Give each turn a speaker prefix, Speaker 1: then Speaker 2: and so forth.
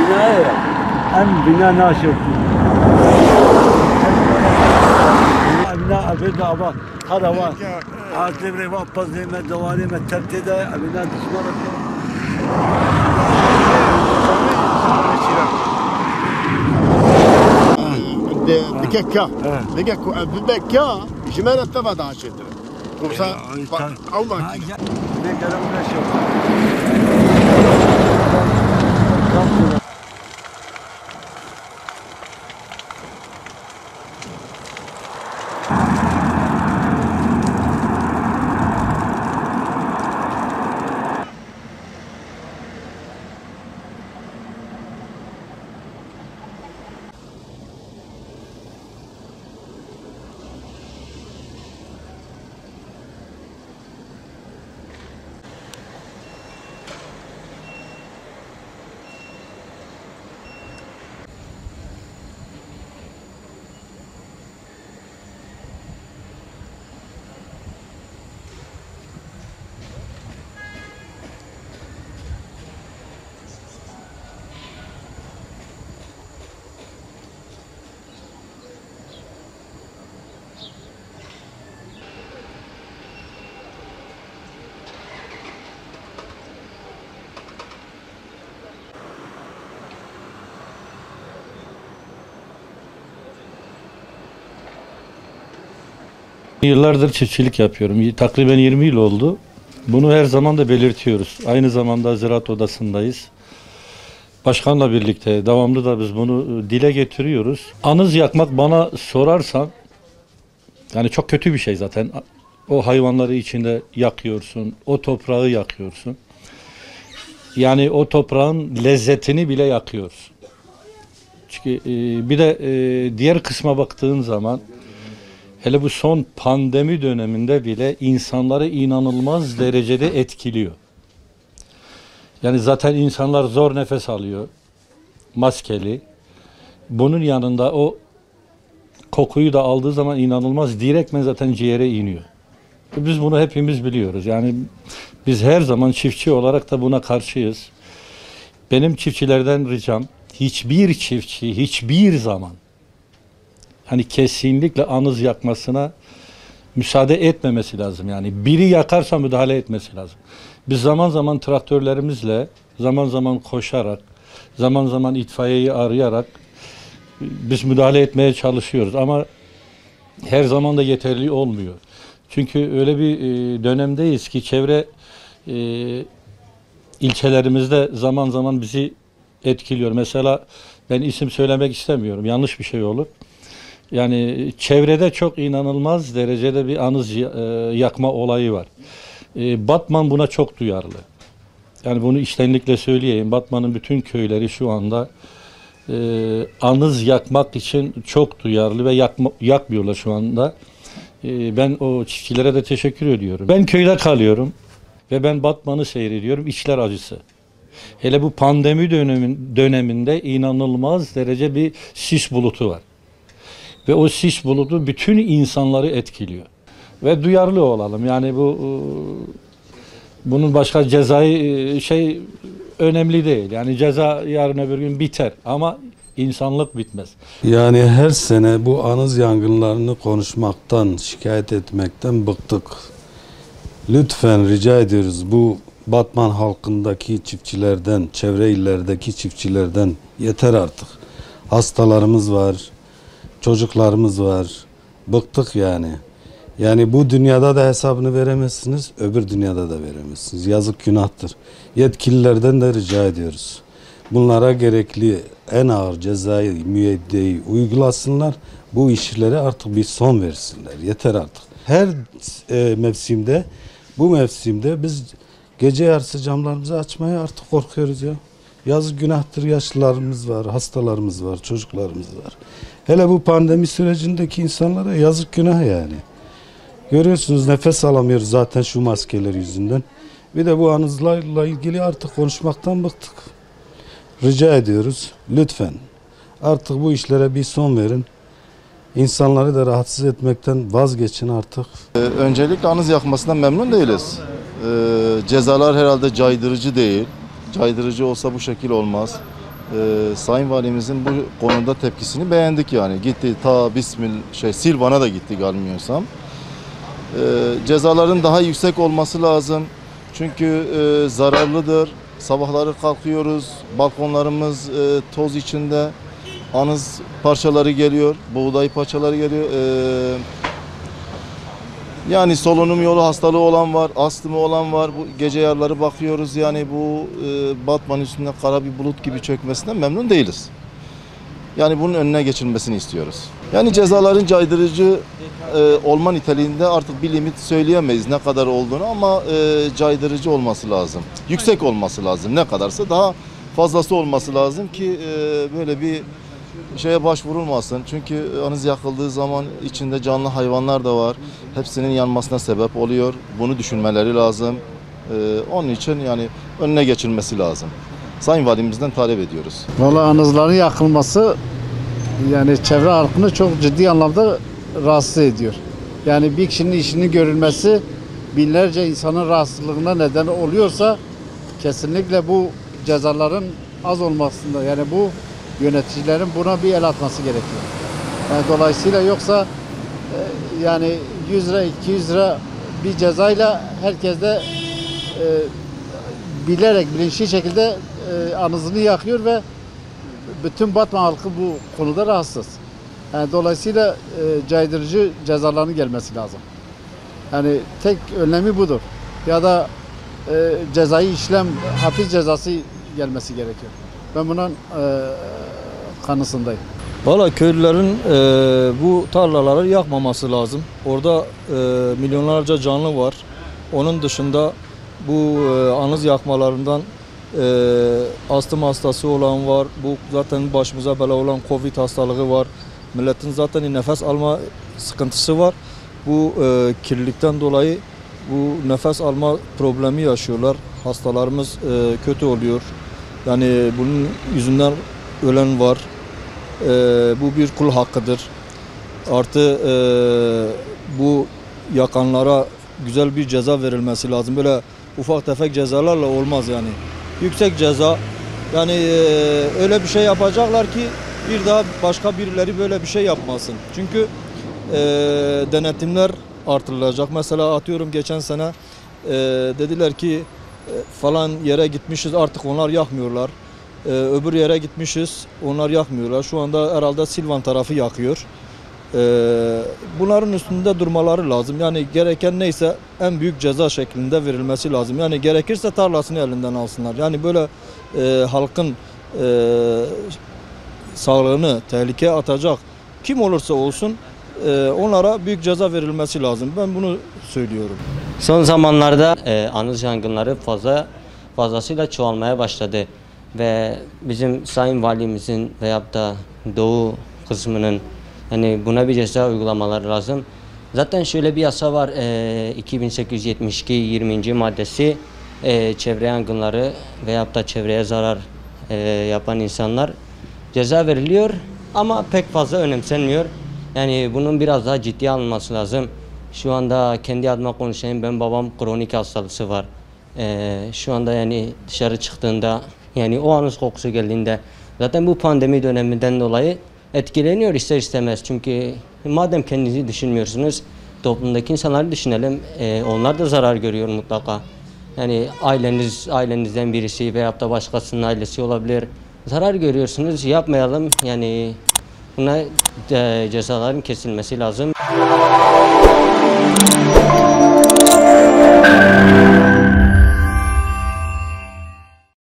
Speaker 1: bina ya. Hem bina naşır. Bina abida ama karava. Artı bir vapaz neyme davanime tertede bina düşmanı.
Speaker 2: دككة دكك بكة جمالة تفضل عشتر كوسا أو ما
Speaker 1: Ne kadar uğraşıyor.
Speaker 3: Yıllardır çiftçilik yapıyorum. Takriben 20 yıl oldu. Bunu her zaman da belirtiyoruz. Aynı zamanda Ziraat Odası'ndayız. Başkanla birlikte devamlı da biz bunu dile getiriyoruz. Anız yakmak bana sorarsan yani çok kötü bir şey zaten. O hayvanları içinde yakıyorsun, o toprağı yakıyorsun. Yani o toprağın lezzetini bile yakıyorsun. Çünkü bir de diğer kısma baktığın zaman hele bu son pandemi döneminde bile insanları inanılmaz derecede etkiliyor. Yani zaten insanlar zor nefes alıyor, maskeli. Bunun yanında o kokuyu da aldığı zaman inanılmaz direktmen zaten ciğere iniyor. Biz bunu hepimiz biliyoruz. Yani biz her zaman çiftçi olarak da buna karşıyız. Benim çiftçilerden ricam hiçbir çiftçi hiçbir zaman hani kesinlikle anız yakmasına müsaade etmemesi lazım. Yani biri yakarsa müdahale etmesi lazım. Biz zaman zaman traktörlerimizle, zaman zaman koşarak, zaman zaman itfaiyeyi arayarak biz müdahale etmeye çalışıyoruz. Ama her zaman da yeterli olmuyor. Çünkü öyle bir dönemdeyiz ki çevre ilçelerimizde zaman zaman bizi etkiliyor. Mesela ben isim söylemek istemiyorum. Yanlış bir şey olur. Yani çevrede çok inanılmaz derecede bir anız yakma olayı var. Batman buna çok duyarlı. Yani bunu içtenlikle söyleyeyim. Batman'ın bütün köyleri şu anda anız yakmak için çok duyarlı ve yakmıyorlar şu anda. Ben o çiftçilere de teşekkür ediyorum. Ben köyde kalıyorum ve ben Batman'ı seyrediyorum. İçler acısı. Hele bu pandemi döneminde inanılmaz derece bir sis bulutu var. Ve o sis bulutu bütün insanları etkiliyor. Ve duyarlı olalım. Yani bunun başka cezai önemli değil. Yani ceza yarın öbür gün biter ama insanlık bitmez.
Speaker 4: Yani her sene bu anız yangınlarını konuşmaktan, şikayet etmekten bıktık. Lütfen rica ediyoruz bu Batman halkındaki çiftçilerden, çevre illerdeki çiftçilerden yeter artık. Hastalarımız var, çocuklarımız var. Bıktık yani. Yani bu dünyada da hesabını veremezsiniz, öbür dünyada da veremezsiniz. Yazık günahtır. Yetkililerden de rica ediyoruz. Bunlara gerekli en ağır cezayı, müeyyideyi uygulasınlar. Bu işlere artık bir son versinler. Yeter artık. Her mevsimde, bu mevsimde biz gece yarısı camlarımızı açmaya artık korkuyoruz ya. Yazık günahtır, yaşlılarımız var, hastalarımız var, çocuklarımız var. Hele bu pandemi sürecindeki insanlara yazık günah yani. Görüyorsunuz nefes alamıyoruz zaten şu maskeler yüzünden. Bir de bu anızlarla ilgili artık konuşmaktan bıktık. Rica ediyoruz lütfen artık bu işlere bir son verin. İnsanları da rahatsız etmekten vazgeçin artık.
Speaker 5: Öncelikle anız yakmasından memnun değiliz. Cezalar herhalde caydırıcı değil. Caydırıcı olsa bu şekil olmaz. Sayın Valimizin bu konuda tepkisini beğendik yani. Gitti ta Silvan'a da gitti gelmiyorsam. Cezaların daha yüksek olması lazım. Çünkü zararlıdır. Sabahları kalkıyoruz, balkonlarımız toz içinde. Anız parçaları geliyor, buğday parçaları geliyor. Yani solunum yolu hastalığı olan var, astımı olan var. Bu gece yarıları bakıyoruz yani bu Batman üstünde kara bir bulut gibi çökmesinden memnun değiliz. Yani bunun önüne geçilmesini istiyoruz. Yani cezaların caydırıcı olma niteliğinde artık bir limit söyleyemeyiz ne kadar olduğunu ama caydırıcı olması lazım. Yüksek olması lazım. Ne kadarsa daha fazlası olması lazım ki böyle bir şeye başvurulmasın. Çünkü anız yakıldığı zaman içinde canlı hayvanlar da var. Hepsinin yanmasına sebep oluyor. Bunu düşünmeleri lazım. Onun için yani önüne geçilmesi lazım. Sayın Valimizden talep ediyoruz.
Speaker 6: Vallahi anızların yakılması yani çevre halkını çok ciddi anlamda rahatsız ediyor. Yani bir kişinin işinin görülmesi binlerce insanın rahatsızlığına neden oluyorsa kesinlikle bu cezaların az olmasında yani bu yöneticilerin buna bir el atması gerekiyor. Yani dolayısıyla yoksa yani 100 lira 200 lira bir cezayla herkes de bilinçli şekilde anısını yakıyor ve bütün Batman halkı bu konuda rahatsız. Yani dolayısıyla caydırıcı cezaların gelmesi lazım. Yani tek önlemi budur. Ya da cezai işlem, hapis cezası gelmesi gerekiyor. Ben bunun kanısındayım.
Speaker 7: Valla köylülerin bu tarlaları yakmaması lazım. Orada milyonlarca canlı var. Onun dışında bu anız yakmalarından astım hastası olan var. Bu zaten başımıza bela olan Covid hastalığı var. Milletin zaten nefes alma sıkıntısı var. Bu kirlilikten dolayı bu nefes alma problemi yaşıyorlar. Hastalarımız kötü oluyor. Yani bunun yüzünden ölen var. Bu bir kul hakkıdır. Artı bu yakanlara güzel bir ceza verilmesi lazım. Böyle ufak tefek cezalarla olmaz yani. Yüksek ceza yani öyle bir şey yapacaklar ki bir daha başka birileri böyle bir şey yapmasın. Çünkü denetimler artırılacak. Mesela atıyorum geçen sene dediler ki falan yere gitmişiz artık onlar yakmıyorlar. Öbür yere gitmişiz onlar yakmıyorlar. Şu anda herhalde Silvan tarafı yakıyor. Bunların üstünde durmaları lazım. Yani gereken neyse en büyük ceza şeklinde verilmesi lazım. Yani gerekirse tarlasını elinden alsınlar. Yani böyle halkın sağlığını tehlikeye atacak kim olursa olsun onlara büyük ceza verilmesi lazım. Ben bunu söylüyorum.
Speaker 8: Son zamanlarda anız yangınları fazlasıyla çoğalmaya başladı. Ve bizim Sayın Valimizin veyahut da Doğu kısmının yani buna bir ceza uygulamaları lazım. Zaten şöyle bir yasa var 2872 20. maddesi çevre yangınları veyahut da çevreye zarar yapan insanlar ceza veriliyor ama pek fazla önemsenmiyor. Yani bunun biraz daha ciddiye alınması lazım. Şu anda kendi adıma konuşayım, ben babam kronik hastalığı var. Şu anda yani dışarı çıktığında yani o anız kokusu geldiğinde zaten bu pandemi döneminden dolayı etkileniyor ister istemez. Çünkü madem kendinizi düşünmüyorsunuz toplumdaki insanları düşünelim. Onlar da zarar görüyor mutlaka. Yani ailenizden birisi veyahut da başkasının ailesi olabilir. Zarar görüyorsunuz, yapmayalım. Yani buna cezaların kesilmesi lazım.